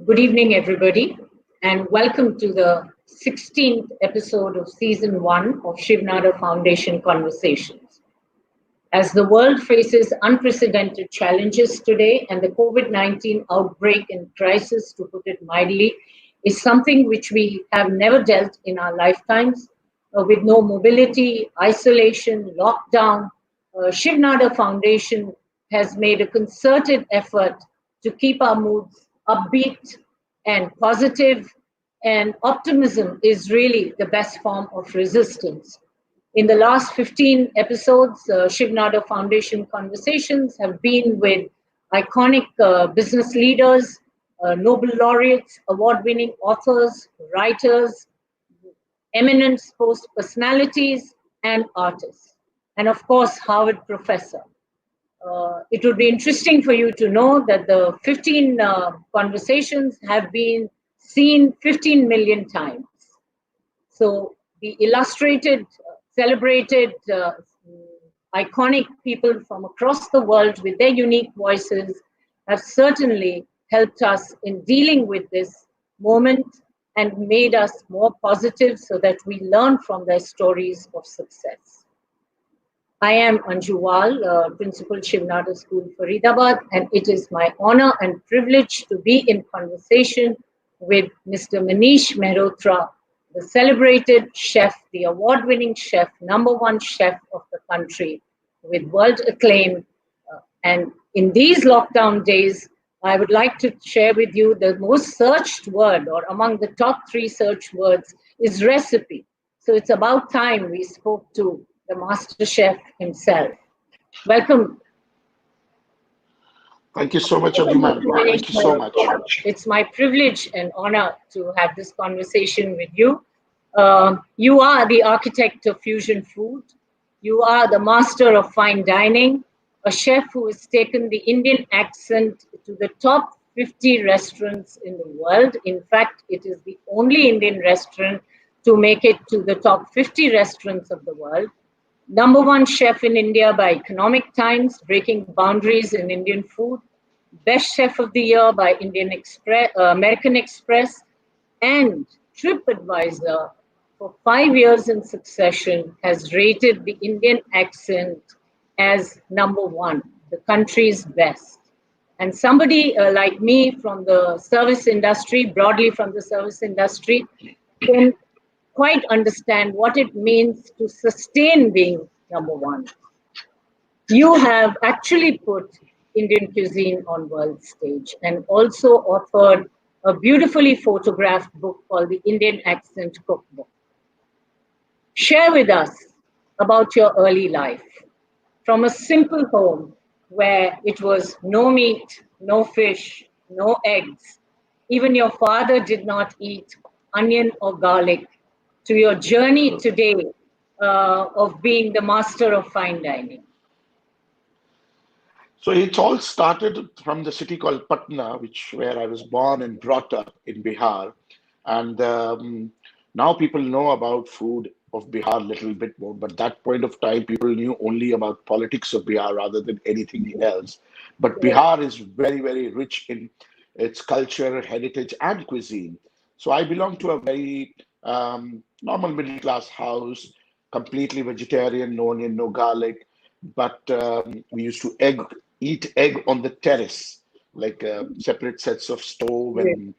Good evening, everybody, and welcome to the 16th episode of Season 1 of Shiv Nadar Foundation Conversations. As the world faces unprecedented challenges today, and the COVID 19 outbreak and crisis, to put it mildly, is something which we have never dealt in our lifetimes, with no mobility, isolation, lockdown. Shiv Nadar Foundation has made a concerted effort to keep our moods upbeat and positive, and optimism is really the best form of resistance. In the last 15 episodes, Shiv Nadar Foundation conversations have been with iconic business leaders, Nobel laureates, award winning authors, writers, eminent sports personalities, and artists. And of course, Harvard professor. It would be interesting for you to know that the 15 conversations have been seen 15 million times. So the illustrated, celebrated, iconic people from across the world with their unique voices have certainly helped us in dealing with this moment and made us more positive so that we learn from their stories of success. I am Anju Wal, Principal Shiv Nadar School, Faridabad, and it is my honor and privilege to be in conversation with Mr. Manish Mehrotra, the celebrated chef, the award-winning chef, #1 chef of the country, with world acclaim. And in these lockdown days, I would like to share with you the most searched word, or among the top 3 search words, is recipe. So it's about time we spoke to the master chef himself. Welcome. Thank you so much, Anju ma'am. Thank you so much. It's my privilege and honor to have this conversation with you. You are the architect of fusion food. You are the master of fine dining, a chef who has taken the Indian accent to the top 50 restaurants in the world. In fact, it is the only Indian restaurant to make it to the top 50 restaurants of the world. #1 chef in India by Economic Times, breaking boundaries in Indian food. Best Chef of the Year by American Express, and TripAdvisor for 5 years in succession has rated the Indian accent as #1, the country's best. And somebody like me from the service industry, broadly from the service industry, can quite understand what it means to sustain being #1. You have actually put Indian cuisine on world stage and also authored a beautifully photographed book called the Indian Accent Cookbook. Share with us about your early life from a simple home where it was no meat, no fish, no eggs. Even your father did not eat onion or garlic, to your journey today of being the master of fine dining. So it all started from the city called Patna, where I was born and brought up in Bihar. And now people know about food of Bihar a little bit more. But that point of time, people knew only about politics of Bihar rather than anything else. But Bihar is very, very rich in its culture, heritage, and cuisine. So I belong to a very normal middle class house, completely vegetarian, no onion, no garlic. But we used to eat egg on the terrace, like separate sets of stove and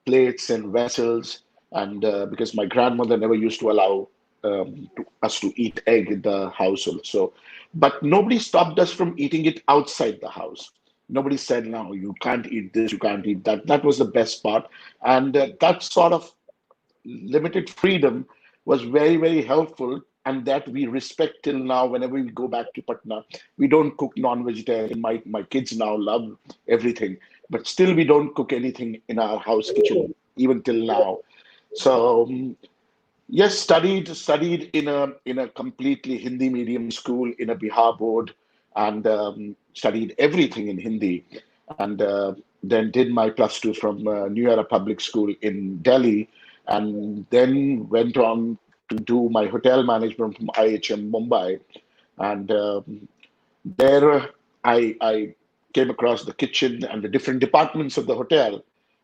plates and vessels. And because my grandmother never used to allow us to eat egg in the house also. But nobody stopped us from eating it outside the house. Nobody said, no, you can't eat this, you can't eat that. That was the best part. And that sort of limited freedom was very, very helpful, and that we respect till now. Whenever we go back to Patna, we don't cook non-vegetarian. My kids now love everything, but still we don't cook anything in our house kitchen, even till now. So yes, studied in a completely Hindi medium school in a Bihar board, and studied everything in Hindi, and then did my +2 from New Era Public School in Delhi, and then went on to do my hotel management from IHM Mumbai, and there I came across the kitchen and the different departments of the hotel,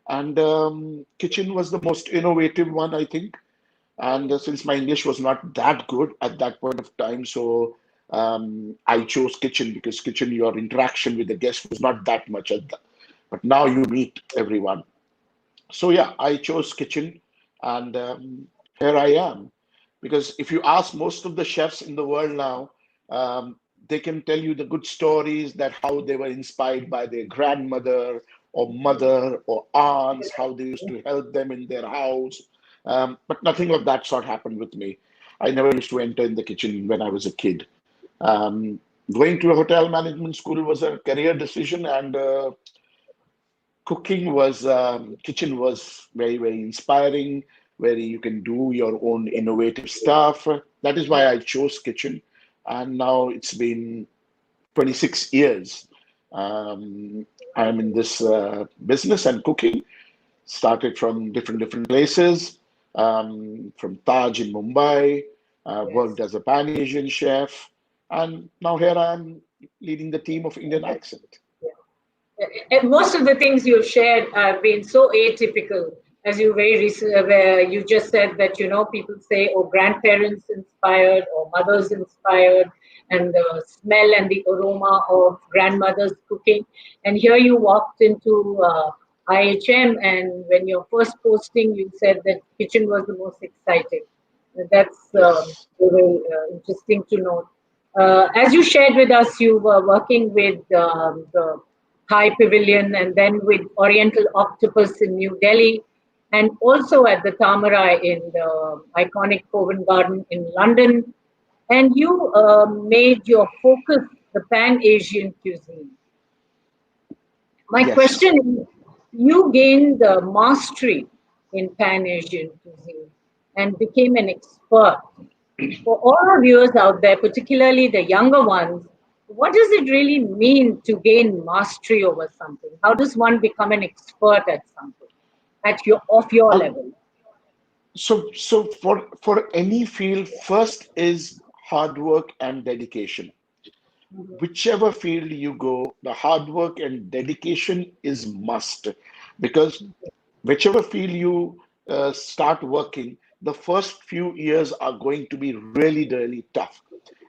And kitchen was the most innovative one, I think. And since my English was not that good at that point of time, so I chose kitchen because kitchen, your interaction with the guest was not that much at that. But now you meet everyone. So yeah, I chose kitchen, and here I am. Because if you ask most of the chefs in the world now, they can tell you the good stories that how they were inspired by their grandmother or mother or aunts, how they used to help them in their house. But nothing of that sort happened with me. I never used to enter in the kitchen when I was a kid. Um, Going to a hotel management school was a career decision, and cooking was kitchen was very, very inspiring, where you can do your own innovative stuff. That is why I chose kitchen, and now it's been 26 years. um, I'm in this business and cooking. Started from different places, from Taj in Mumbai, worked Yes. as a pan Asian chef, and now here I am leading the team of Indian Accent. And most of the things you've shared have been so atypical, as you very recently, where you just said that people say, "Oh, grandparents inspired or mothers inspired," and the smell and the aroma of grandmother's cooking. And here you walked into IHM, and when you're first posting, you said that kitchen was the most exciting. That's Yes. very interesting to note. As you shared with us, you were working with the Thai Pavilion and then with Oriental Octopus in New Delhi, and also at the Tamarai in the iconic Covent Garden in London. And you made your focus the Pan Asian cuisine. My Yes. question is, you gained the mastery in Pan Asian cuisine and became an expert. For all our viewers out there, particularly the younger ones, what does it really mean to gain mastery over something? How does one become an expert at something at your of your Uh, level? so for any field, first is hard work and dedication. Whichever field you go, the hard work and dedication is must, because whichever field you start working, the first few years are going to be really, really tough.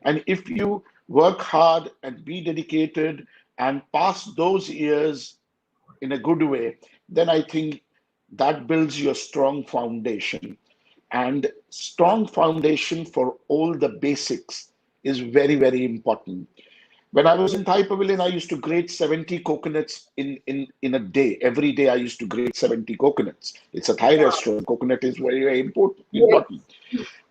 And if you work hard and be dedicated and pass those years in a good way, then I think that builds your strong foundation. And strong foundation for all the basics is very, very important. When I was in Thai Pavilion, I used to grate 70 coconuts in a day. Every day I used to grate 70 coconuts. It's a Thai Wow. restaurant. Coconut is very, very important. Yes. Important.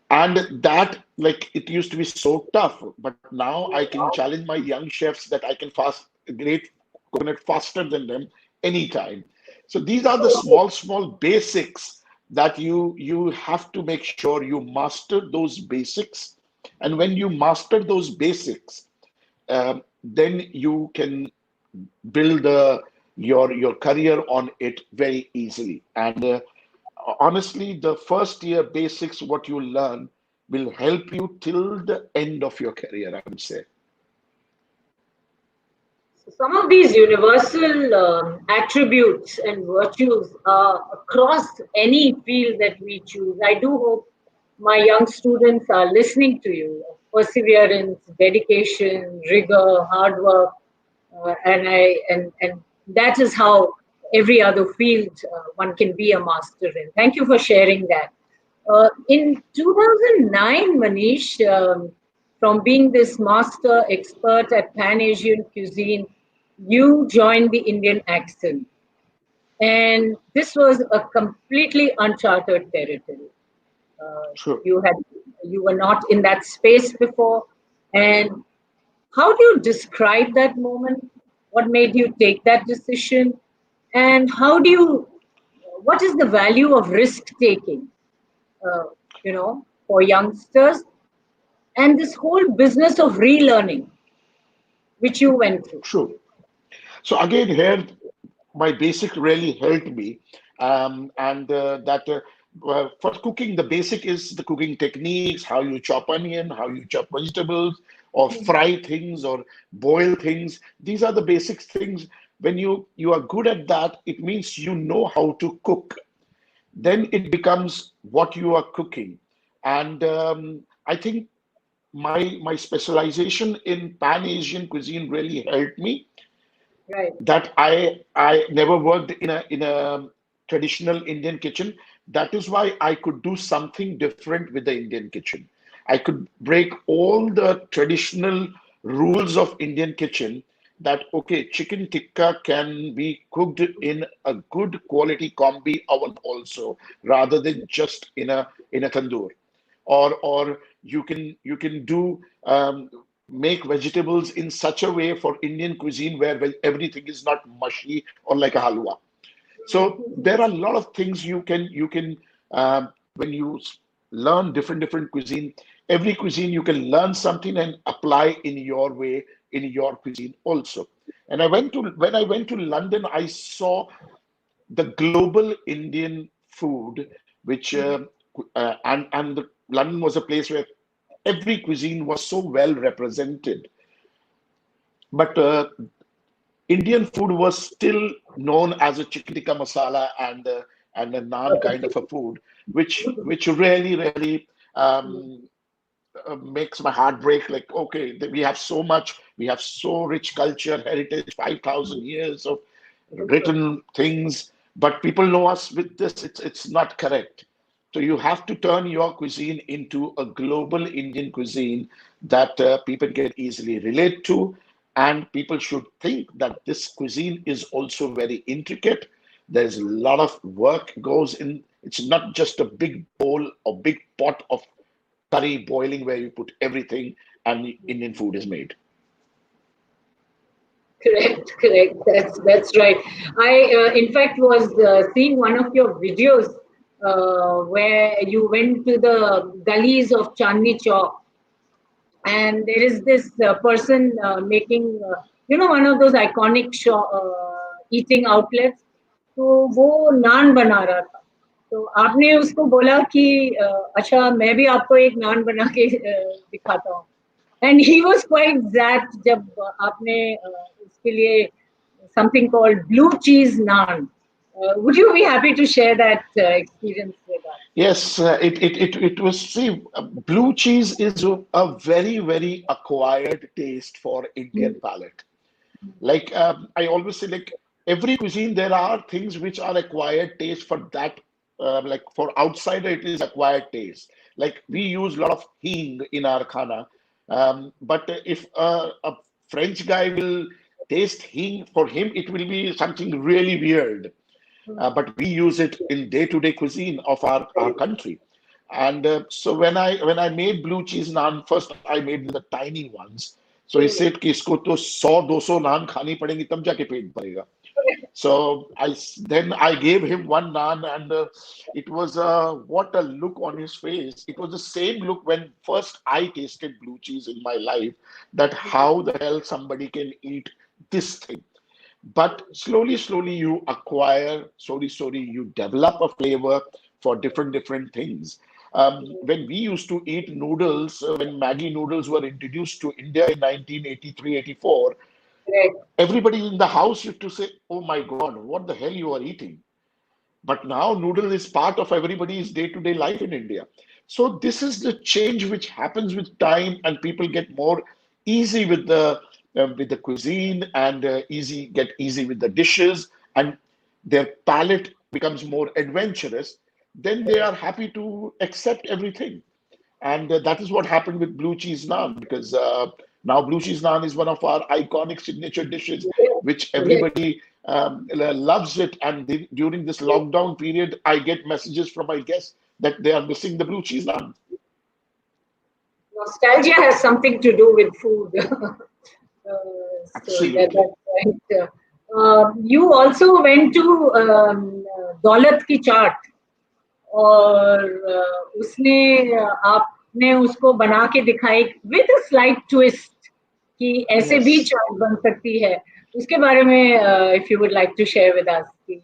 And that, like, it used to be so tough. But now I can challenge my young chefs that I can fast grate coconut faster than them anytime. So these are the small basics that you have to make sure you master those basics. And when you master those basics, then you can build your career on it very easily. And honestly, the first year basics, what you learn, will help you till the end of your career, I would say. So some of these universal attributes and virtues are across any field that we choose. I do hope my young students are listening to you. Perseverance, dedication, rigor, hard work, and that is how every other field one can be a master in. Thank you for sharing that. In 2009, Manish, from being this master expert at Pan Asian cuisine, you joined the Indian accent. And this was a completely uncharted territory. Uh, Sure. you had you were not in that space before. And how do you describe that moment? What made you take that decision? And what is the value of risk taking, for youngsters and this whole business of relearning, which you went through? Sure. So again, here my basic really helped me. And that For cooking, the basic is the cooking techniques, how you chop onion, how you chop vegetables, or fry things, or boil things. These are the basic things. when you are good at that, it means you know how to cook. Then it becomes what you are cooking. And I think my specialization in Pan Asian cuisine really helped me. Right. That I never worked in a traditional Indian kitchen. That is why I could do something different with the Indian kitchen. I could break all the traditional rules of Indian kitchen, that okay, chicken tikka can be cooked in a good quality combi oven also, rather than just in a tandoor. Or you can do make vegetables in such a way for Indian cuisine where everything is not mushy or like a halwa. So there are a lot of things you can when you learn different cuisine, every cuisine you can learn something and apply in your way in your cuisine also. And when I went to London, I saw the global Indian food, which and London was a place where every cuisine was so well represented. But Indian food was still known as a chicken tikka masala and a naan kind of a food, which really makes my heart break. Like, okay, we have so much, we have so rich culture, heritage, 5,000 years of written things, but people know us with this. It's not correct. So you have to turn your cuisine into a global Indian cuisine that people can easily relate to, and people should think that this cuisine is also very intricate. There's a lot of work goes in. It's not just a big bowl or big pot of curry boiling where you put everything and Indian food is made. Correct, correct. That's right. I, in fact, was seeing one of your videos where you went to the gullies of Chandni Chowk, and there is this person making, one of those iconic eating outlets. तो वो नान बना रहा था. तो आपने उसको बोला कि अच्छा मैं भी आपको एक नान बना के दिखाता हूँ. And he was quite zapped जब आपने उसके लिए something called blue cheese naan. Would you be happy to share that experience with us? Yes, it was, see, blue cheese is a very acquired taste for Indian palate. Like I always say, like every cuisine, there are things which are acquired taste for that. Like for outsider, it is acquired taste. Like we use a lot of hing in our khana, but if a French guy will taste hing, for him it will be something really weird. But we use it in day-to-day cuisine of our country. And so when I made blue cheese naan, first I made the tiny ones. So he said कि इसको तो 100-200 नान खानी पड़ेंगी तब जाके पेट भरेगा. So then I gave him one naan, and it was what a look on his face. It was the same look when first I tasted blue cheese in my life, that how the hell somebody can eat this thing. But slowly you acquire, slowly you develop a flavor for different things. When we used to eat noodles, when Maggie noodles were introduced to India in 1983, 84, Correct. everybody in the house used to say, "Oh my God, what the hell you are eating?" But now noodle is part of everybody's day-to-day life in India. So this is the change which happens with time, and people get more easy with the cuisine, and easy with the dishes, and their palate becomes more adventurous. Then they are happy to accept everything. And that is what happened with blue cheese naan, because now blue cheese naan is one of our iconic signature dishes, which Yes. everybody loves it. And during this lockdown period, I get messages from my guests that they are missing the blue cheese naan. Nostalgia has something to do with food. So Absolutely. that's right. You also went to दौलत की चाट और उसने आपने उसको बना के दिखाई with a slight twist कि ऐसे भी Yes. चाट बन सकती है. उसके बारे में if you would like to share with us कि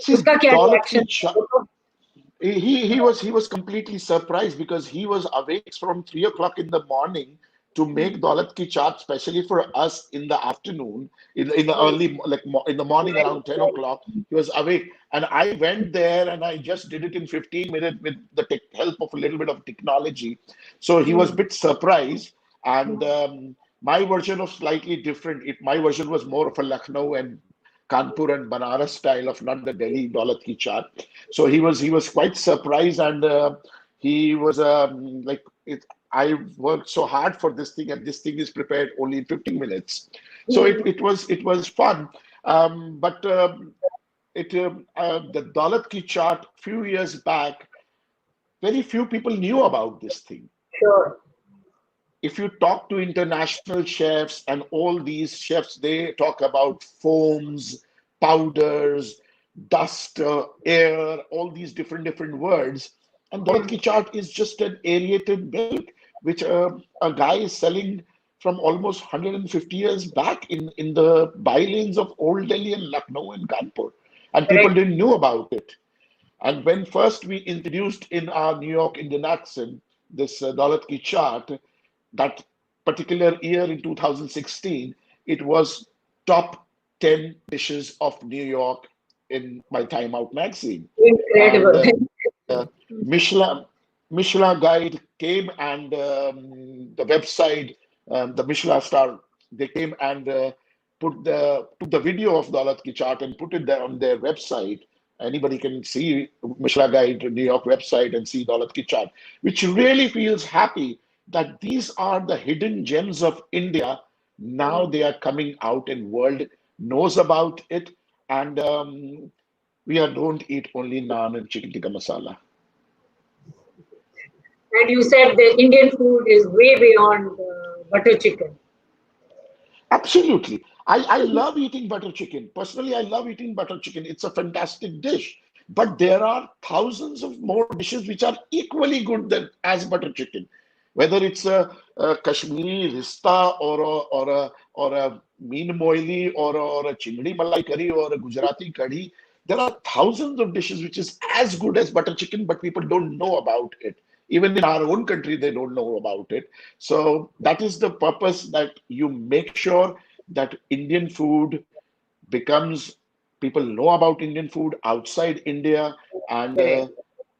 See, उसका क्या Daulat रिएक्शन ki था. वो तो he was completely surprised, because he was awake from 3 o'clock in the morning to make Daulat ki chaat, especially for us in the afternoon, in the early, like in the morning Right, around 10 right. o'clock. He was awake. And I went there and I just did it in 15 minutes with the help of a little bit of technology. So he was a Mm, bit surprised. And mm, my version was slightly different. My version was more of a Lucknow and Kanpur and Banaras style of not the Delhi Daulat ki chaat. So he was quite surprised, and he was like it, I worked so hard for this thing, and this thing is prepared only in 15 minutes. So mm. it was fun. But the Daulat ki chaat few years back, very few people knew about this thing. Sure. If you talk to international chefs and all these chefs, they talk about foams, powders, dust, air, all these different words. And Daulat Mm. ki chaat is just an aerated milk, which a guy is selling from almost 150 years back in the bylanes of Old Delhi and Lucknow and Kanpur. And people Correct. didn't know about it. And when first we introduced in our New York Indian accent this Daulat ki chaat, that particular year in 2016, it was top 10 dishes of New York in my Time Out magazine. And Incredible. Michelin, Michelin guide came, and the website, the Michelin star, they came and took the video of Daulat ki chaat and put it there on their website. Anybody can see Michelin guide New York website and see Daulat ki chaat, which really feels happy that these are the hidden gems of India. Now Mm. they are coming out and world knows about it. And don't eat only naan and chicken tikka masala. And you said the Indian food is way beyond butter chicken. Absolutely. I love eating butter chicken. Personally, I love eating butter chicken. It's a fantastic dish. But there are thousands of more dishes which are equally good than as butter chicken. Whether it's a Kashmiri rista or a mean moili or a chingdi malai curry or a Gujarati curry, there are thousands of dishes which is as good as butter chicken, but people don't know about it. Even in our own country, they don't know about it. So that is the purpose, that you make sure that Indian food becomes, people know about Indian food outside India, and Correct.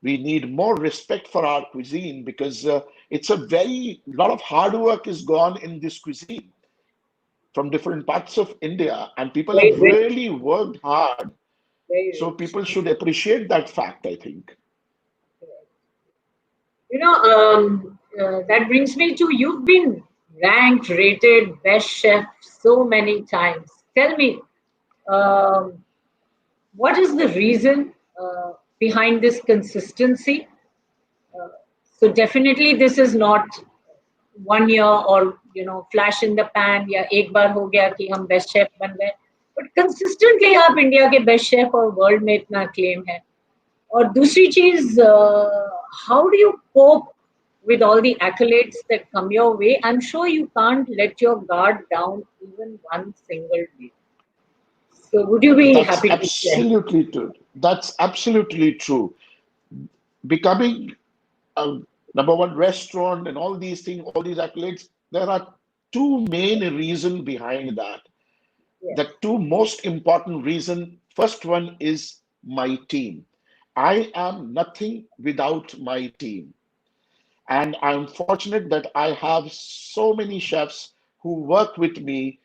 we need more respect for our cuisine, because it's a very lot of hard work is gone in this cuisine from different parts of India, and people Very have rich. really worked hard. Very So rich. people should appreciate that fact, I think. That brings me to you've been ranked, rated best chef so many times. Tell me, um, what is the reason behind this consistency? Uh, so definitely, this is not 1 year or flash in the pan या एक बार हो गया कि हम best chef बन गए but consistently आप India के बेस्ट शेफ और वर्ल्ड में इतना क्लेम है और दूसरी चीज how do you cope with all the accolades that come your way? I'm sure you can't let your guard down even one single day. So would you be That's happy to share? absolutely true. That's absolutely true. Becoming a number one restaurant and all these things, all these accolades, there are two main reasons behind that. Yes. The two most important reason, first one is my team. I am nothing without my team. And I'm fortunate that I have so many chefs who work with me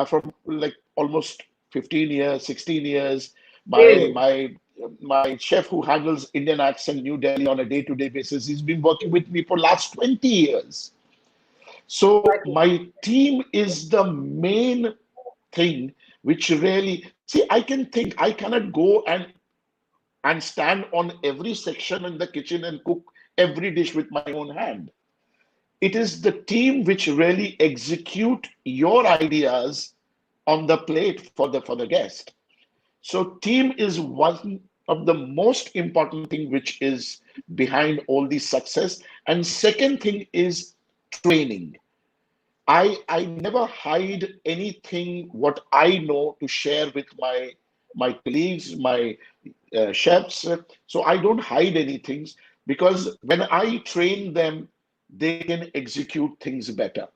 from like almost 15 years, 16 years. My Really? my my chef who handles Indian accent New Delhi on a day-to-day basis, he's been working with me for last 20 years. So my team is the main thing which really, see, I can think, I cannot go and stand on every section in the kitchen and cook every dish with my own hand. It is the team which really execute your ideas on the plate for the guest. So team is one of the most important thing which is behind all the success. And second thing is training. I never hide anything what I know to share with my colleagues, my chefs. So I don't hide anything, because when I train them, they can execute things better.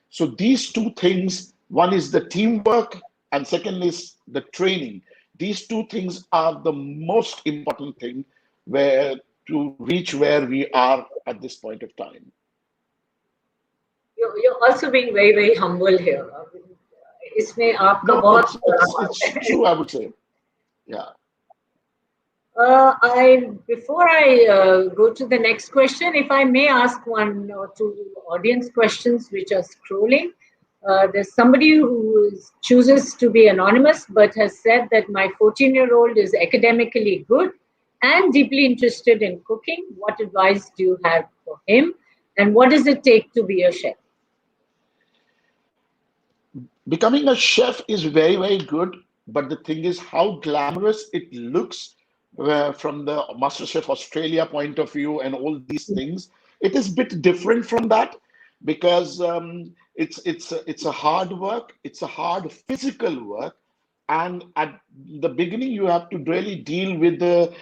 So these two things, one is the teamwork and second is the training. These two things are the most important thing where to reach where we are at this point of time. You're also being very, very humble here. इसमें आपका No, it's बहुत true, I would say. Yeah. I before I go to the next question, if I may ask one or two audience questions which are scrolling. There's somebody who chooses to be anonymous but has said that my 14-year-old is academically good and deeply interested in cooking. What advice do you have for him? And what does it take to be a chef? Becoming a chef is very, very good, but the thing is how glamorous it looks from the MasterChef Australia point of view and all these things. It is a bit different from that because it's a hard work, it's a hard physical work, and at the beginning you have to really deal with the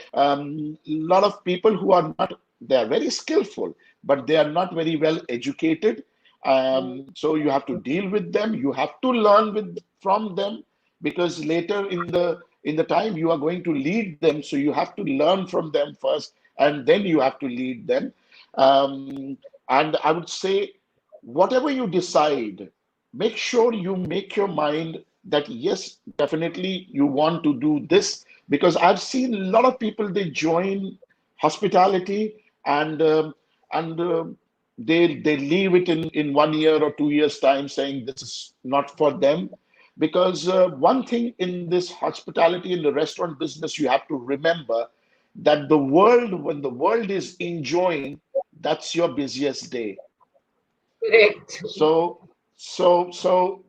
lot of people who are not, they are very skillful but they are not very well educated. So you have to deal with them, you have to learn with from them, because later in the time you are going to lead them, so you have to learn from them first and then you have to lead them. And I would say whatever you decide, make sure you make your mind that yes, definitely you want to do this, because I've seen a lot of people, they join hospitality and they leave it in 1 year or 2 years time saying this is not for them. Because one thing in this hospitality in the restaurant business you have to remember, that the world, when the world is enjoying, that's your busiest day. Correct. So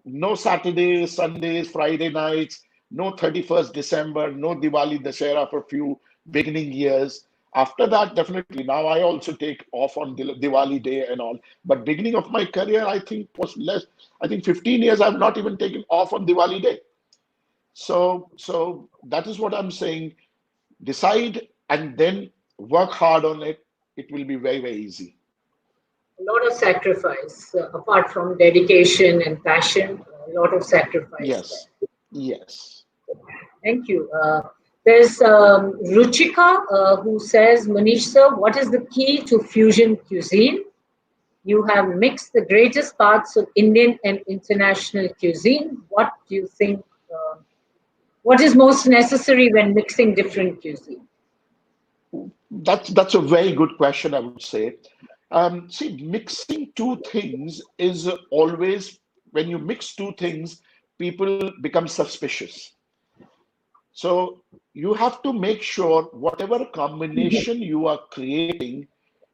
no Saturdays, Sundays, Friday nights, no 31st December, no Diwali, Dashera for few beginning years. After that, definitely. Now I also take off on Diwali day and all. But beginning of my career, I think was less. I think 15 years I've not even taken off on Diwali day. So that is what I'm saying. Decide and then work hard on it. It will be very, very easy. A lot of sacrifice, apart from dedication and passion, a lot of sacrifice Yes. there. Yes. Thank you. There's Ruchika who says, Manish sir, what is the key to fusion cuisine? You have mixed the greatest parts of Indian and international cuisine. What do you think? What is most necessary when mixing different cuisine? That's a very good question, I would say. See, mixing two things is always, when you mix two things, people become suspicious. So you have to make sure whatever combination you are creating,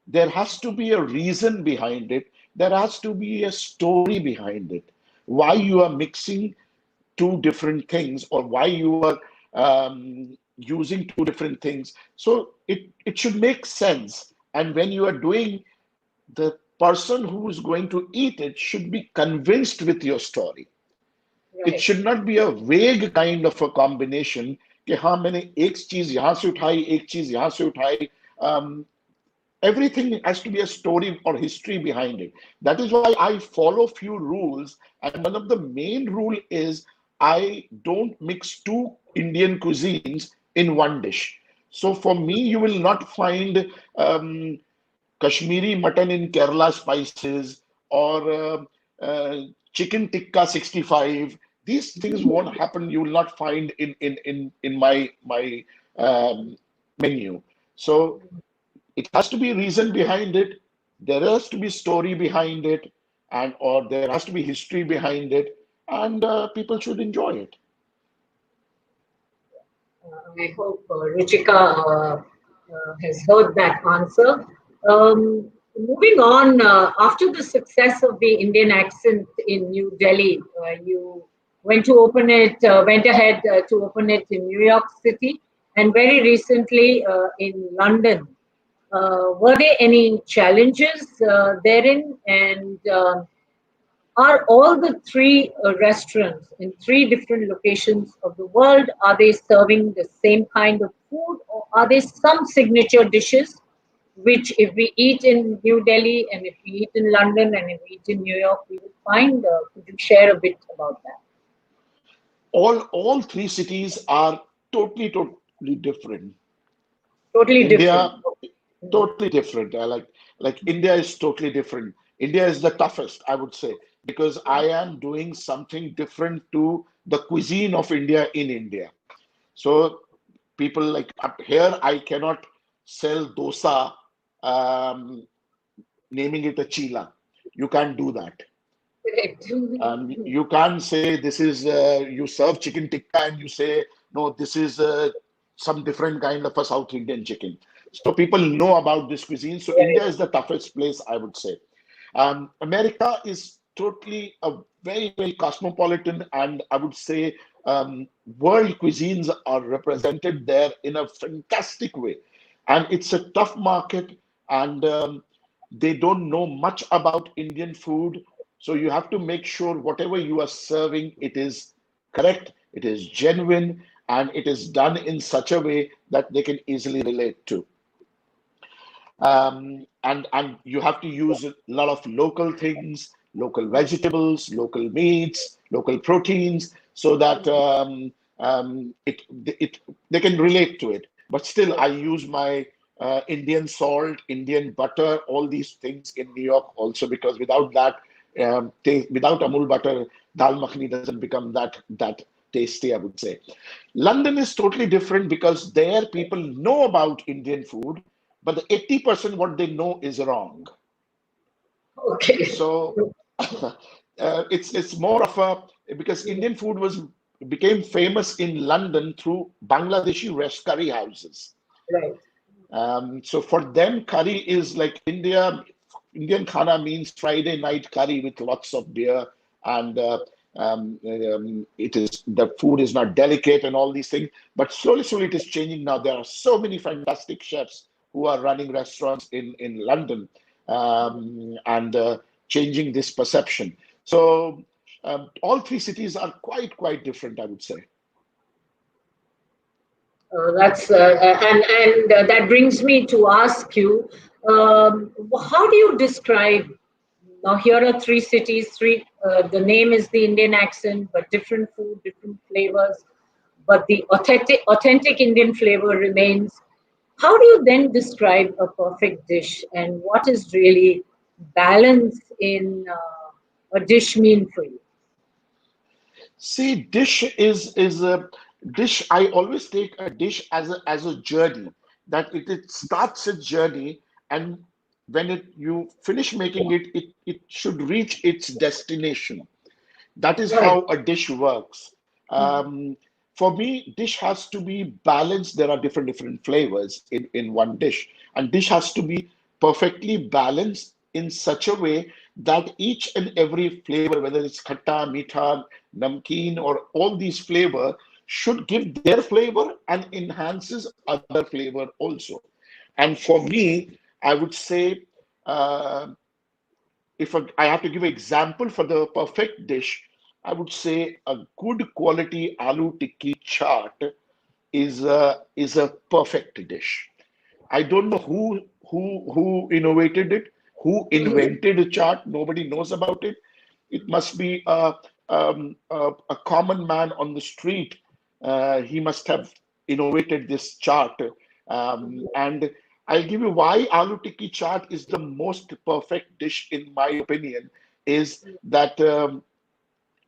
there has to be a reason behind it. There has to be a story behind it. Why you are mixing two different things, or why you are using two different things. So it should make sense. And when you are doing, the person who is going to eat it should be convinced with your story. It Right. should not be a vague kind of a combination कि हाँ मैंने एक चीज यहाँ से उठाई, एक चीज यहाँ से उठाई. um, Everything has to be a story or history behind it. That is why I follow few rules, and one of the main rule is I don't mix two Indian cuisines in one dish. So for me, you will not find Kashmiri mutton in Kerala spices, or chicken tikka 65. These things won't happen. You will not find in my menu. So it has to be reason behind it. There has to be story behind it, and or there has to be history behind it, and people should enjoy it. I hope Ruchika has heard that answer. Moving on, after the success of the Indian accent in New Delhi, you went ahead to open it in New York City, and very recently in London. Were there any challenges therein? And are all the three restaurants in three different locations of the world, are they serving the same kind of food, or are there some signature dishes? which if we eat in New Delhi and if we eat in London and if we eat in New York, we will find. Could you share a bit about that? All three cities are totally different. Totally different. India, totally different. Like India is totally different. India is the toughest, I would say, because I am doing something different to the cuisine of India in India. So people like up here, I cannot sell dosa, um, naming it a chila. You can't do that. Correct. You can't say this is you serve chicken tikka and you say no, this is some different kind of a South Indian chicken. So people know about this cuisine. So Right. India is the toughest place, I would say. America is totally a very cosmopolitan, and I would say world cuisines are represented there in a fantastic way. And it's a tough market, and they don't know much about Indian food. So you have to make sure whatever you are serving, it is correct, it is genuine, and it is done in such a way that they can easily relate to. And you have to use a lot of local things, local vegetables, local meats, local proteins, so that it they can relate to it. But still, I use my Indian salt, Indian butter, all these things in New York also, because without that, without Amul butter, dal makhani doesn't become that tasty, I would say. London is totally different because there people know about Indian food, but the 80% what they know is wrong. Okay. So it's more of a, because Indian food was became famous in London through Bangladeshi rest curry houses. Right. So for them, curry is like Indian khana means Friday night curry with lots of beer, and it is the food is not delicate and all these things. But slowly it is changing now. There are so many fantastic chefs who are running restaurants in London, and changing this perception. So all three cities are quite different, I would say. That's and that brings me to ask you, how do you describe? Now here are three cities. Three. The name is the Indian accent, but different food, different flavors. But the authentic Indian flavor remains. How do you then describe a perfect dish, and what is really balance in a dish mean for you? See, dish is a dish. I always take a dish as a journey. That it starts a journey, and when you finish making it, it should reach its destination. That is Right. how a dish works. Um, for me, dish has to be balanced. There are different flavors in one dish, and dish has to be perfectly balanced in such a way that each and every flavor, whether it's khatta, meetha, namkeen, or all these flavor, should give their flavor and enhances other flavor also. And for me, I would say, uh, if I have to give an example for the perfect dish, I would say a good quality aloo tikki chaat is a perfect dish. I don't know who innovated it, who Mhm. invented a chart. Nobody knows about it. It must be a common man on the street. He must have innovated this chart. And I'll give you why aloo tikki chaat is the most perfect dish in my opinion. Is that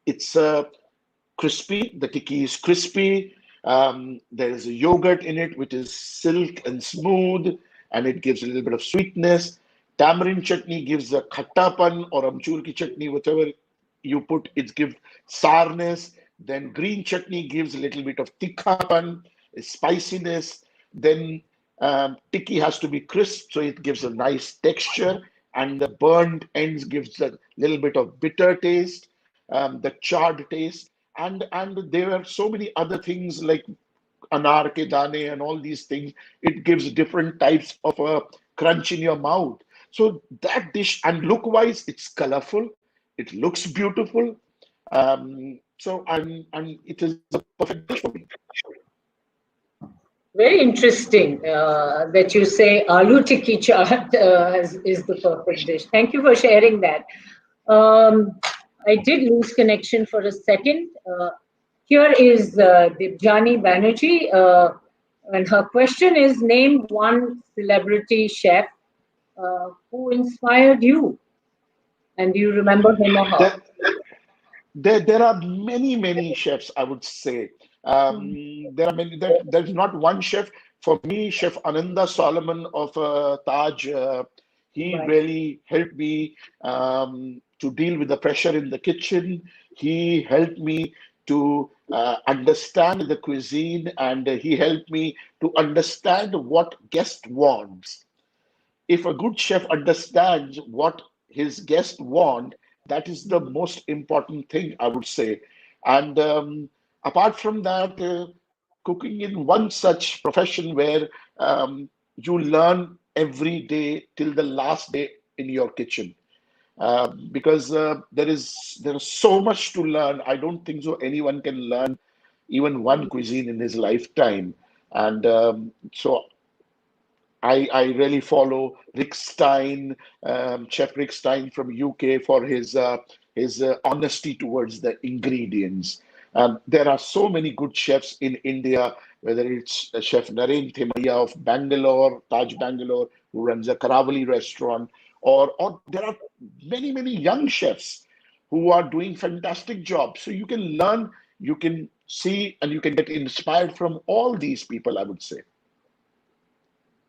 it's crispy. The tikki is crispy. There is a yogurt in it, which is silk and smooth, and it gives a little bit of sweetness. Tamarind chutney gives a khattapan or amchur ki chutney, whatever you put, it gives sourness. Then green chutney gives a little bit of tikhapan, spiciness. Then tikki has to be crisp, so it gives a nice texture, and the burnt ends gives a little bit of bitter taste, the charred taste, and there are so many other things like anar ke dane and all these things. It gives different types of a crunch in your mouth. So that dish, and look wise, it's colorful, it looks beautiful. So and it is a perfect dish for me. Very interesting that you say aloo tikki chaat is the perfect dish. Thank you for sharing that. I did lose connection for a second. Here is Dibjani Banerjee, and her question is: name one celebrity chef who inspired you, and do you remember him or her? There, there are many chefs, I would say. Mhm. There are many. There's not one chef. For me, Chef Ananda Solomon of Taj, he Right. really helped me to deal with the pressure in the kitchen. He helped me to understand the cuisine, and he helped me to understand what guest wants. If a good chef understands what his guests want, that is the Mhm. most important thing, I would say. And apart from that, cooking in one such profession where you learn every day till the last day in your kitchen. Because there is so much to learn. I don't think so anyone can learn even one cuisine in his lifetime. And so I really follow Rick Stein, Chef Rick Stein from UK for his honesty towards the ingredients. There are so many good chefs in India, whether it's Chef Naren Themaiya of Bangalore, Taj Bangalore, who runs a Karavali restaurant, or there are many young chefs who are doing fantastic jobs. So you can learn, you can see, and you can get inspired from all these people, I would say.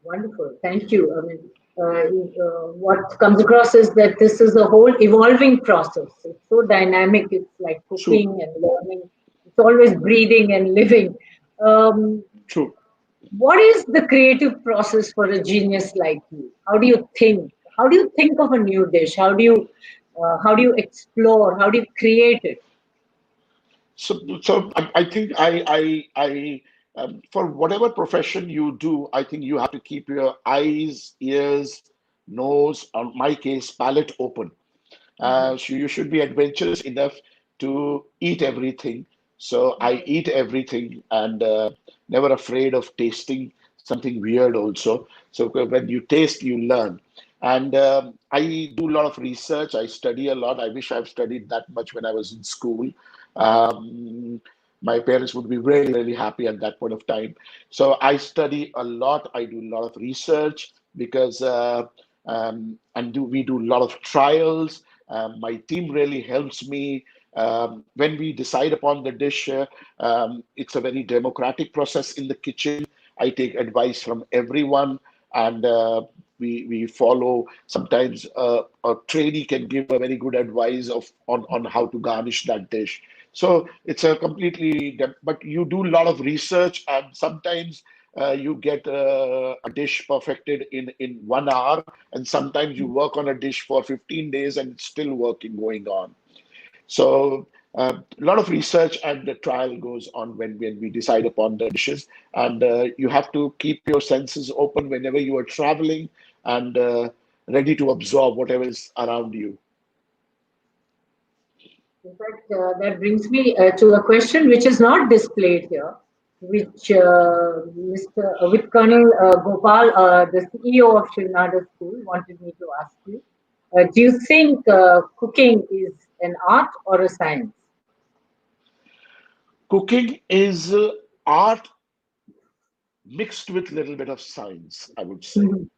Wonderful. Thank you. I mean, what comes across is that this is a whole evolving process. It's so dynamic. It's like True, cooking and learning. It's always breathing and living. Um, true. what is the creative process for a genius like you? How do you think? How do you think of a new dish? How do you explore? How do you create it? So I think for whatever profession you do, I think you have to keep your eyes, ears, nose, or my case, palate open. Mhm. So you should be adventurous enough to eat everything. So I Right. eat everything and never afraid of tasting something weird also. So when you taste, you learn. And I do a lot of research. I study a lot. I wish I've studied that much when I was in school. Um, my parents would be really happy at that point of time. So I study a lot. I do a lot of research because and do we do a lot of trials. My team really helps me when we decide upon the dish. It's a very democratic process in the kitchen. I take advice from everyone, and we follow. Sometimes a trainee can give a very good advice of on how to garnish that dish. So it's a but you do a lot of research, and sometimes you get a dish perfected in 1 hour, and sometimes you work on a dish for 15 days and it's still working going on. So a lot of research and the trial goes on when we decide upon the dishes, and you have to keep your senses open whenever you are traveling and ready to absorb whatever is around you. In fact, that brings me to a question which is not displayed here, which with Colonel Gopal, the CEO of Shiv Nadar School, wanted me to ask you. Do you think cooking is an art or a science? Cooking is art mixed with a little bit of science, I would say. Mhm.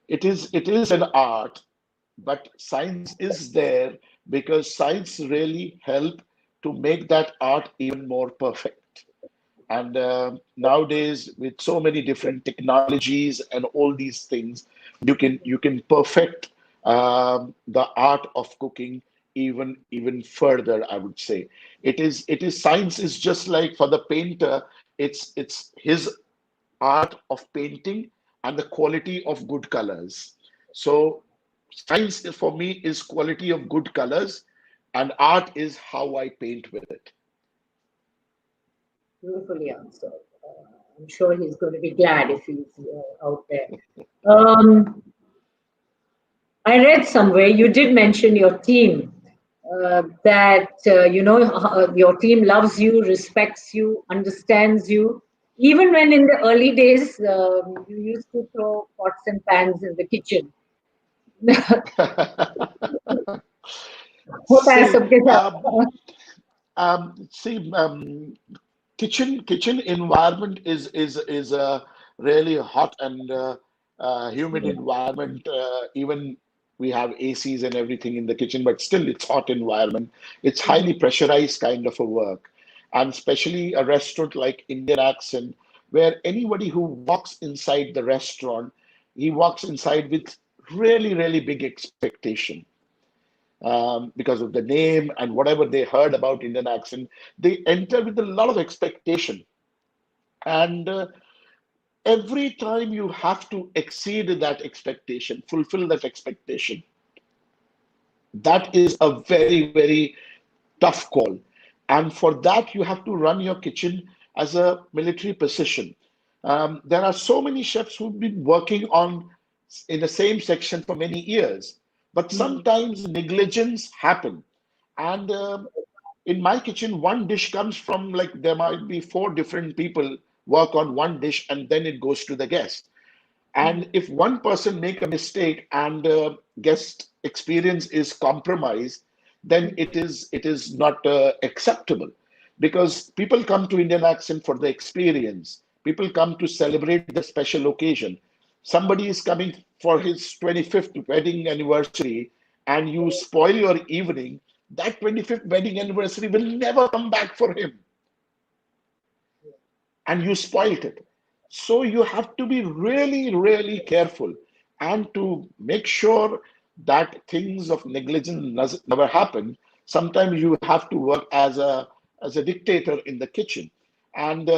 It is an art, but science is there because science really help to make that art even more perfect. And nowadays, with so many different technologies and all these things, you can perfect the art of cooking even further. I would say it is science is just like for the painter. It's his art of painting and the quality of good colors. So science for me is quality of good colors, and art is how I paint with it. Beautifully answered. I'm sure he's going to be glad if he's out there. Um, I read somewhere you did mention your team, that your team loves you, respects you, understands you. Even when in the early days you used to throw pots and pans in the kitchen. होता है See, सबके um, साथ. see, kitchen environment is a really hot and humid environment. Even we have ACs and everything in the kitchen, but still it's hot environment. It's highly pressurized kind of a work, and especially a restaurant like Indian Accent, where anybody who walks inside the restaurant, he walks inside with really big expectation, because of the name and whatever they heard about Indian Accent. They enter with a lot of expectation. And every time you have to exceed that expectation, fulfill that expectation. That is a very tough call. And for that, you have to run your kitchen as a military precision. There are so many chefs who've been working on in the same section for many years, but sometimes negligence happen. And in my kitchen, one dish comes from, like, there might be four different people work on one dish, and then it goes to the guest. And if one person make a mistake and guest experience is compromised, then it is not acceptable, because people come to Indian Accent for the experience. People come to celebrate the special occasion. Somebody is coming for his 25th wedding anniversary, and you spoil your evening. That 25th wedding anniversary will never come back for him, and you spoilt it. So you have to be really careful, and to make sure that things of negligence never happen. Sometimes you have to work as a dictator in the kitchen, and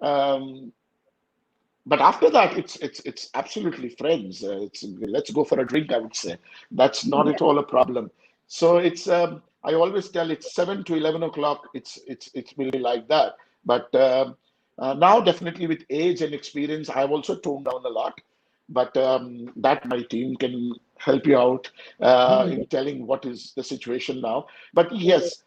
um, but after that, it's absolutely friends. It's let's go for a drink, I would say. That's not at all a problem. So it's I always tell it's 7 to 11 o'clock. It's really like that. But now, definitely with age and experience, I've also toned down a lot. But that my team can help you out in telling what is the situation now. But yes,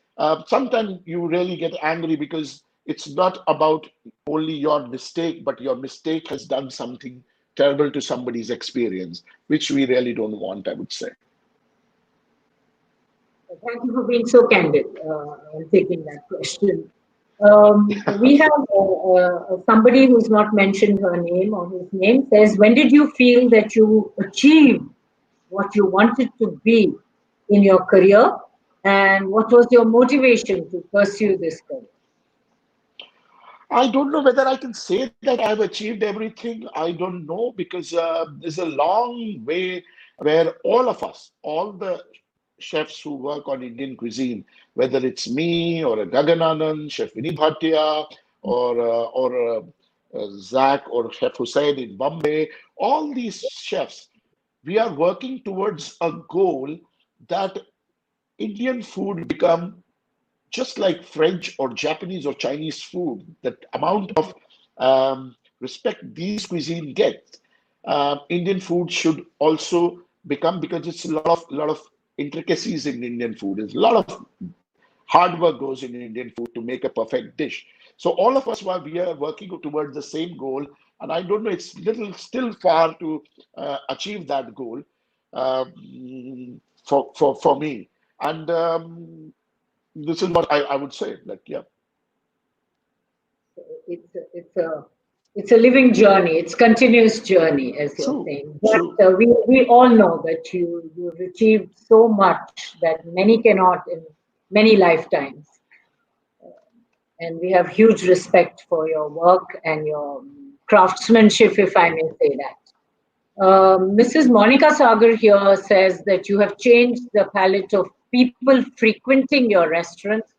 sometimes you really get angry because it's not about only your mistake, but your mistake has done something terrible to somebody's experience, which we really don't want, I would say. Thank you for being so candid and taking that question. We have somebody who's not mentioned her name or his name says, when did you feel that you achieved what you wanted to be in your career? And what was your motivation to pursue this career? I don't know whether I can say that I've achieved everything. I don't know, because there's a long way where all of us, all the chefs who work on Indian cuisine, whether it's me or a Gagananand, Chef Vinny Bhatia, or Zach or Chef Hussain in Bombay, all these chefs, we are working towards a goal that Indian food become just like French or Japanese or Chinese food. That amount of respect these cuisine get, Indian food should also become, because it's a lot of intricacies in Indian food. There's a lot of hard work goes in Indian food to make a perfect dish. So all of us, while we are working towards the same goal, and I don't know, it's little still far to achieve that goal, for me. And this is what I would say. That, yeah. It's a living journey. It's continuous journey, as you're True, saying. true. But we all know that you've achieved so much that many cannot in many lifetimes, and we have huge respect for your work and your craftsmanship, if I may say that. Mrs. Monica Sagar here says that you have changed the palette of people frequenting your restaurants.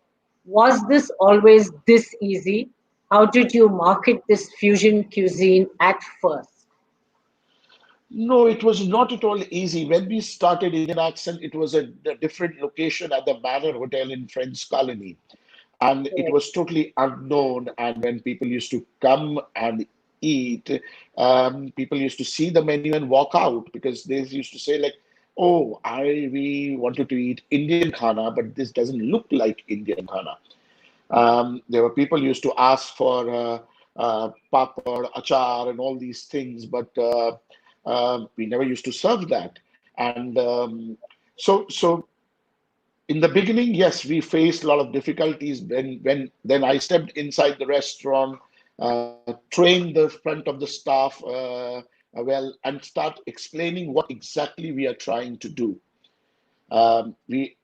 Was this always this easy? How did you market this fusion cuisine at first? No, it was not at all easy. When we started Indian Accent, it was a different location at the Manor Hotel in Friends Colony, and it Correct. was totally unknown. And when people used to come and eat, people used to see the menu and walk out, because they used to say, like, "Oh, I we wanted to eat Indian khana, but this doesn't look like Indian khana." There were people used to ask for papad, achar, and all these things, but we never used to serve that. And so in the beginning, yes, we faced a lot of difficulties when then I stepped inside the restaurant, trained the front of the staff well, and start explaining what exactly we are trying to do. We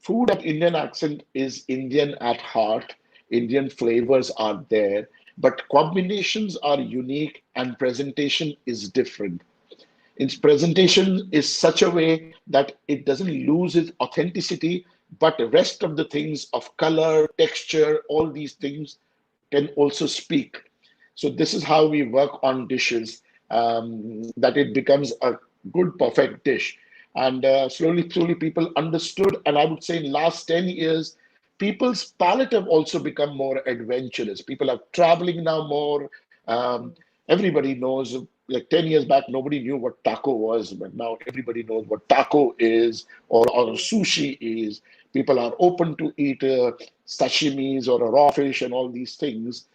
Food at Indian accent is Indian at heart. Indian flavors are there, but combinations are unique and presentation is different. Its presentation is such a way that it doesn't lose its authenticity, but the rest of the things of color, texture, all these things can also speak. So this is how we work on dishes, that it becomes a good, perfect dish. And slowly, people understood. And I would say in last 10 years, people's palate have also become more adventurous. People are traveling now more. Everybody knows, like 10 years back, nobody knew what taco was, but now everybody knows what taco is or sushi is. People are open to eat sashimis or a raw fish and all these things.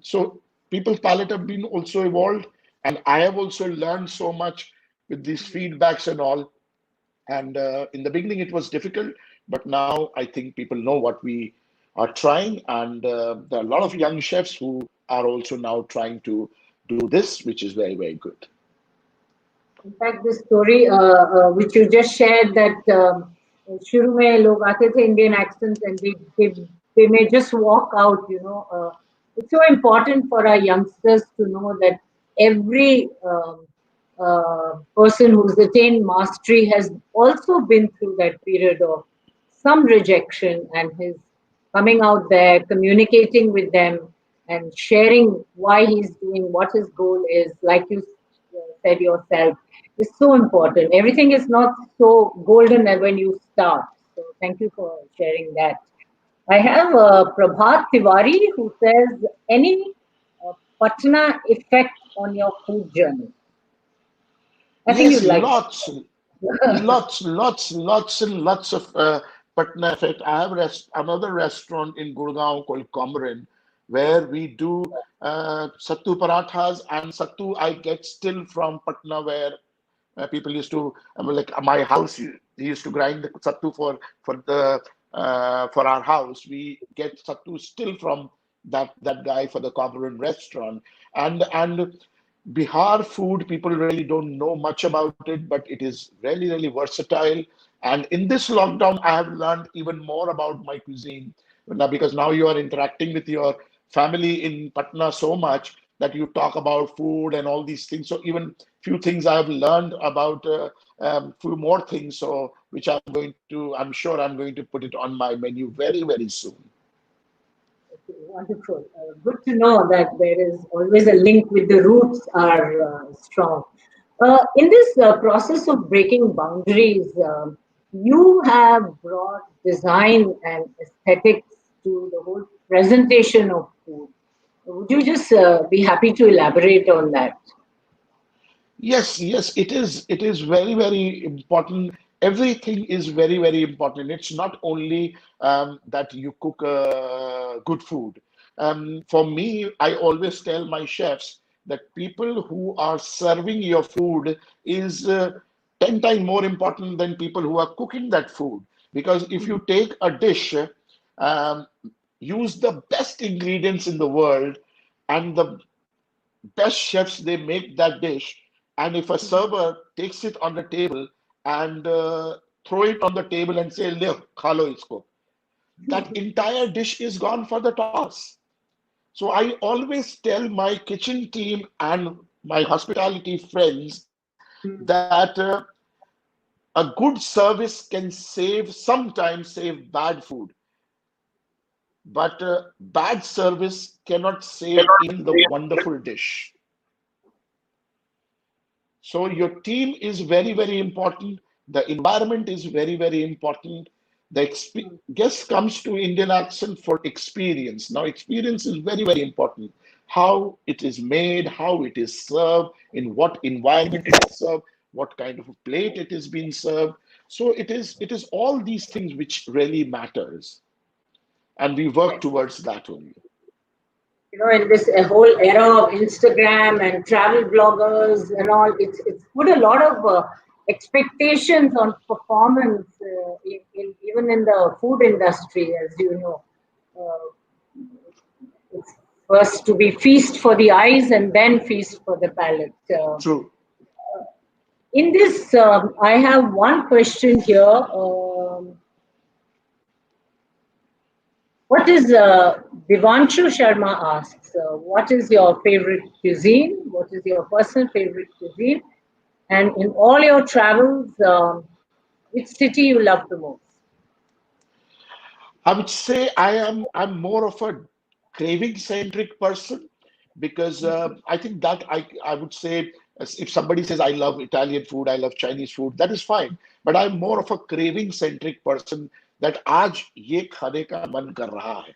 So people's palate have been also evolved, and I have also learned so much with these feedbacks and all. And in the beginning, it was difficult, but now I think people know what we are trying, and there are a lot of young chefs who are also now trying to do this, which is very, very good. In fact, this story which you just shared that शुरू में लोग आते थे Indian accents and they may just walk out, it's so important for our youngsters to know that every person who's attained mastery has also been through that period of some rejection and his coming out there, communicating with them, and sharing why he's doing what his goal is, like you said yourself, is so important. Everything is not so golden when you start. So thank you for sharing that. I have Prabhat Tiwari who says, any Patna effect on your food journey? I think you'd Yes, like. lots and lots of Patna effect. I have another restaurant in Gurgaon called Comrin, where we do sattu parathas, and sattu I get still from Patna, where people used to, like my house, he used to grind the sattu for our house. We get sattu still from that guy for the Comrin restaurant, and Bihar food, people really don't know much about it, but it is really, really versatile. And in this lockdown, I have learned even more about my cuisine now, because now you are interacting with your family in Patna so much that you talk about food and all these things. So even few things I have learned about, few more things. So which I'm sure I'm going to put it on my menu very, very soon. Okay, wonderful. Good to know that there is always a link with the roots are strong. In this process of breaking boundaries, you have brought design and aesthetics to the whole presentation of food. Would you just be happy to elaborate on that? Yes, it is. It is very, very important. Everything is very, very important. It's not only that you cook good food. For me, I always tell my chefs that people who are serving your food is 10 times more important than people who are cooking that food. Because if you take a dish, um, use the best ingredients in the world, and the best chefs, they make that dish, and if a server takes it on the table and throw it on the table and say, look, khalo isko, that entire dish is gone for the toss. So I always tell my kitchen team and my hospitality friends that a good service can sometimes save bad food, but bad service cannot save even the wonderful dish. So your team is very, very important. The environment is very, very important. Guest comes to Indian accent for experience. Now, experience is very, very important. How it is made, how it is served, in what environment it is served, what kind of a plate it is being served. So it is all these things which really matters, and we work Yes. towards that only. in this whole era of Instagram and travel bloggers and all, it's put a lot of expectations on performance, even in the food industry, as you know. Uh, it's first to be feast for the eyes and then feast for the palate. True. In this, I have one question here. What is Divanshu Sharma asks? What is your favorite cuisine? What is your personal favorite cuisine? And in all your travels, which city you love the most? I would say I'm more of a craving centric person because I think that I would say if somebody says I love Italian food, I love Chinese food, that is fine. But I'm more of a craving centric person that आज ये खाने का मन कर रहा है.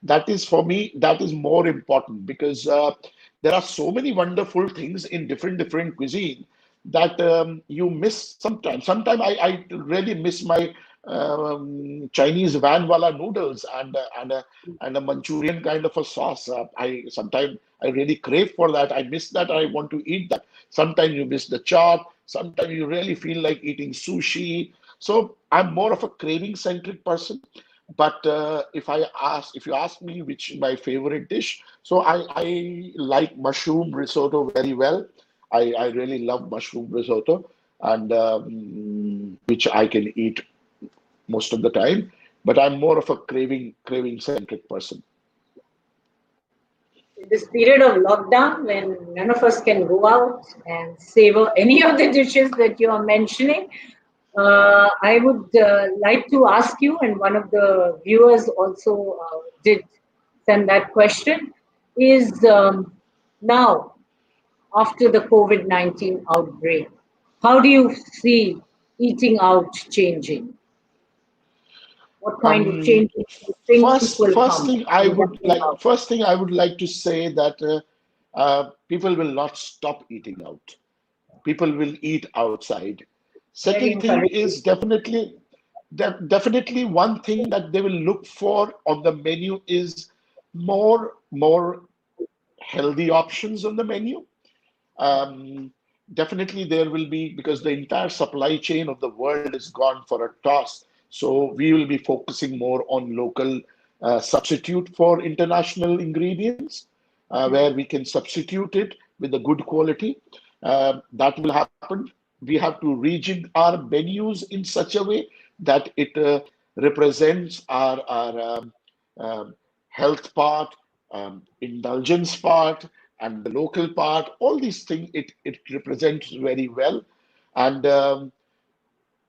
That is for me, that is more important because there are so many wonderful things in different cuisine that you miss sometimes. Sometimes I really miss my Chinese van wala noodles and a Manchurian kind of a sauce. I sometimes I really crave for that. I miss that. I want to eat that. Sometimes you miss the chaat. Sometimes you really feel like eating sushi. So I'm more of a craving centric person. But if you ask me which my favorite dish, so I like mushroom risotto very well. I really love mushroom risotto, and which I can eat most of the time. But I'm more of a craving centric person. In this period of lockdown, when none of us can go out and savor any of the dishes that you are mentioning, I would like to ask you, and one of the viewers also did send that question, is now, after the COVID-19 outbreak, how do you see eating out changing? What kind of Um, changes do you think will come in eating out? first thing I would like to say that people will not stop eating out. People will eat outside. Very Second thing encouraging. is definitely one thing that they will look for on the menu is more healthy options on the menu. Um, Definitely there will be because the entire supply chain of the world is gone for a toss. So we will be focusing more on local substitute for international ingredients, where we can substitute it with a good quality. That will happen. We have to rejig our menus in such a way that it represents our health part, indulgence part, and the local part. All these things it represents very well. And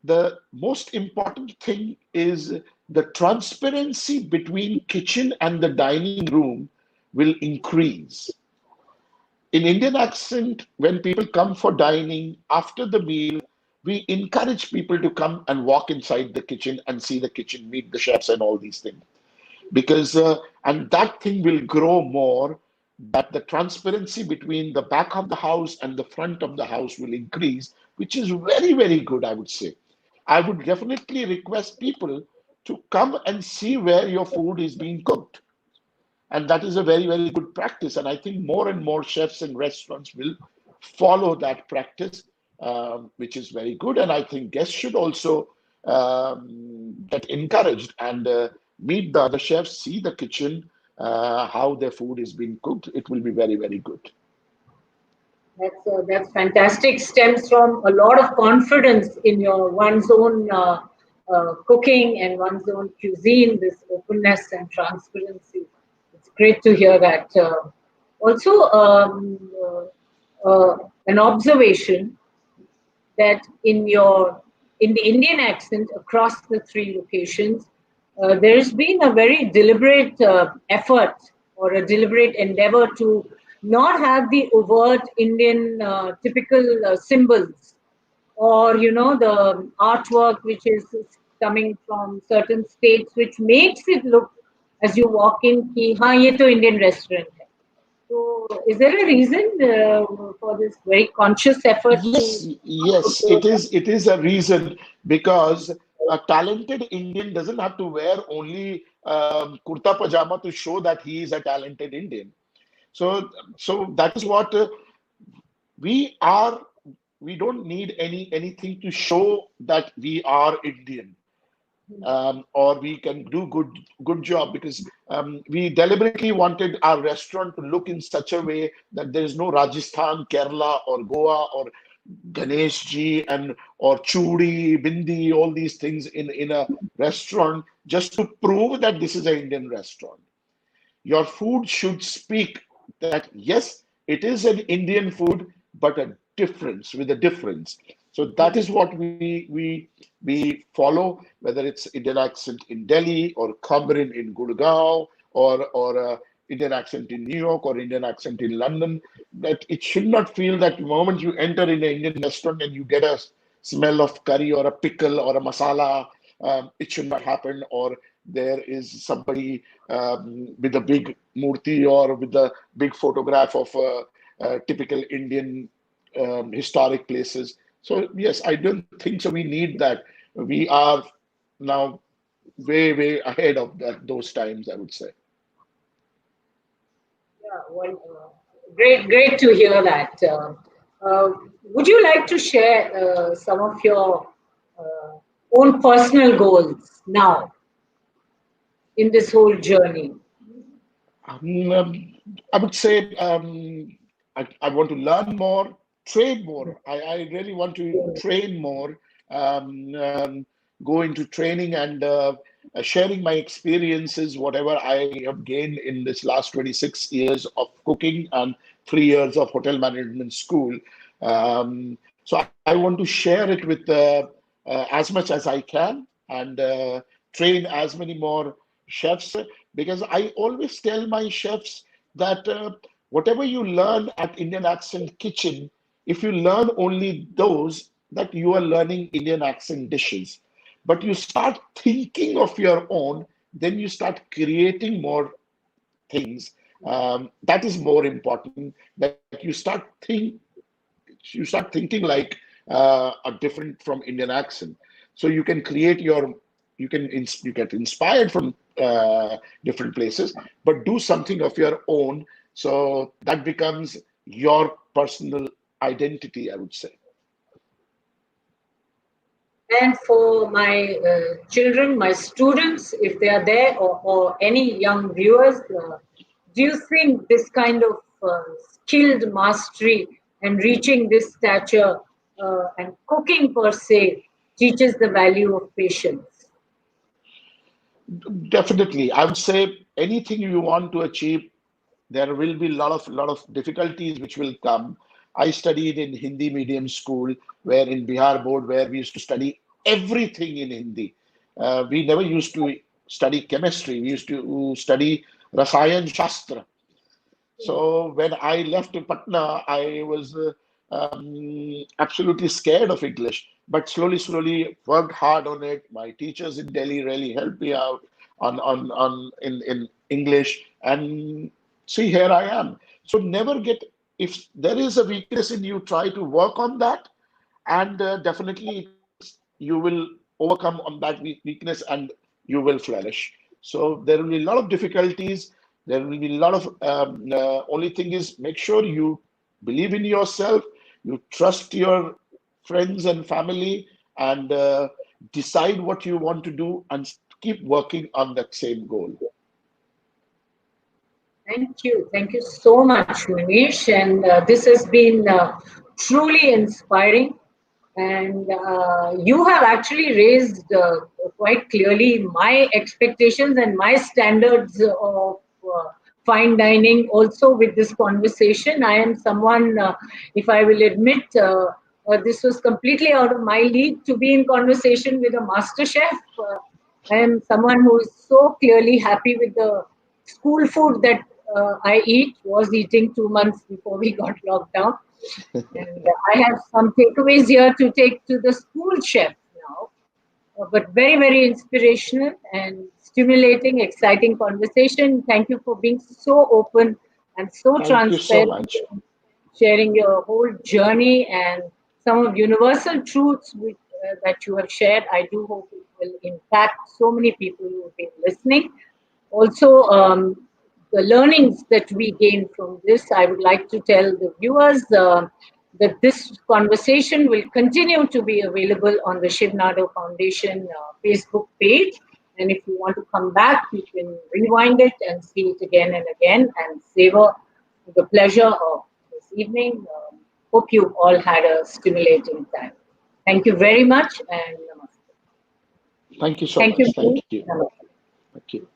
the most important thing is the transparency between kitchen and the dining room will increase. In Indian accent, when people come for dining after the meal, we encourage people to come and walk inside the kitchen and see the kitchen, meet the chefs, and all these things. Because, and that thing will grow more, that the transparency between the back of the house and the front of the house will increase, which is very good, I would say. I would definitely request people to come and see where your food is being cooked. And that is a very good practice. And I think more and more chefs and restaurants will follow that practice, which is very good. And I think guests should also get encouraged and meet the other chefs, see the kitchen, how their food is being cooked. It will be very good. That's fantastic. Stems from a lot of confidence in your one's own cooking and one's own cuisine. This openness and transparency. It's great to hear that. Also, an observation that in the Indian accent across the three locations, there's been a very deliberate effort or a deliberate endeavor to not have the overt Indian typical symbols or the artwork which is coming from certain states, which makes it look as you walk in ki ha ye to Indian restaurant hai. So, is there a reason for this very conscious effort to Yes, outdo that? it is a reason because a talented Indian doesn't have to wear only kurta pajama to show that he is a talented Indian. So that is what we are. We don't need anything to show that we are Indian, or we can do good job, because we deliberately wanted our restaurant to look in such a way that there is no Rajasthan, Kerala, or Goa, or Ganesh ji, and or chudi, bindi, all these things in a restaurant, just to prove that this is an Indian restaurant. Your food should speak that yes, it is an Indian food, but a difference with a difference. So that is what we follow, whether it's Indian accent in Delhi, or Khamrin in Gurgaon, or Indian accent in New York, or Indian accent in London. That it should not feel that the moment you enter in an Indian restaurant and you get a smell of curry or a pickle or a masala, it should not happen. Or there is somebody with a big murti or with a big photograph of typical Indian historic places. So yes, I don't think so. We need that. We are now way ahead of those times, I would say. Yeah, well, great to hear that. Would you like to share some of your uh, own personal goals now in this whole journey? I would say I want to learn more, train more. I really want to train more, go into training and sharing my experiences, whatever I have gained in this last 26 years of cooking and 3 years of hotel management school. So I want to share it with as much as I can, and train as many more chefs, because I always tell my chefs that whatever you learn at Indian Accent Kitchen, if you learn only those, that you are learning Indian accent dishes. But you start thinking of your own, then you start creating more things. That is more important. That you start thinking like a different from Indian accent. So you can create your, you get inspired from different places, but do something of your own. So that becomes your personal identity, I would say. And for my children, my students, if they are there, or any young viewers, do you think this kind of skilled mastery and reaching this stature and cooking per se teaches the value of patience? Definitely, I would say anything you want to achieve, there will be a lot of difficulties which will come. I studied in Hindi medium school, where in Bihar board, where we used to study everything in Hindi. We never used to study chemistry. We used to study Rasayan Shastra. So when I left Patna, I was absolutely scared of English, but slowly worked hard on it. My teachers in Delhi really helped me out on in English, and see, here I am. So never get, if there is a weakness in you, try to work on that, and definitely you will overcome on that weakness, and you will flourish. So there will be a lot of difficulties. There will be a lot of only thing is, make sure you believe in yourself, you trust your friends and family, and decide what you want to do, and keep working on that same goal. Thank you. Thank you so much, Manish. And this has been truly inspiring. And you have actually raised quite clearly my expectations and my standards of fine dining also with this conversation. I am someone, if I will admit, this was completely out of my league to be in conversation with a master chef. I am someone who is so clearly happy with the school food that I eat, was eating 2 months before we got locked down. And I have some takeaways here to take to the school chef now, but very inspirational and stimulating, exciting conversation. Thank you for being so open and so Thank you so transparent, much. sharing your whole journey and some of universal truths that you have shared. I do hope it will impact so many people who have been listening. Also, the learnings that we gain from this, I would like to tell the viewers that this conversation will continue to be available on the Shiv Nadar Foundation Facebook page. And if you want to come back, you can rewind it and see it again and again and savor the pleasure of this evening. Hope you all had a stimulating time. Thank you very much and namaste. Thank you so Thank you. much. Thank you. Namaste. Thank you.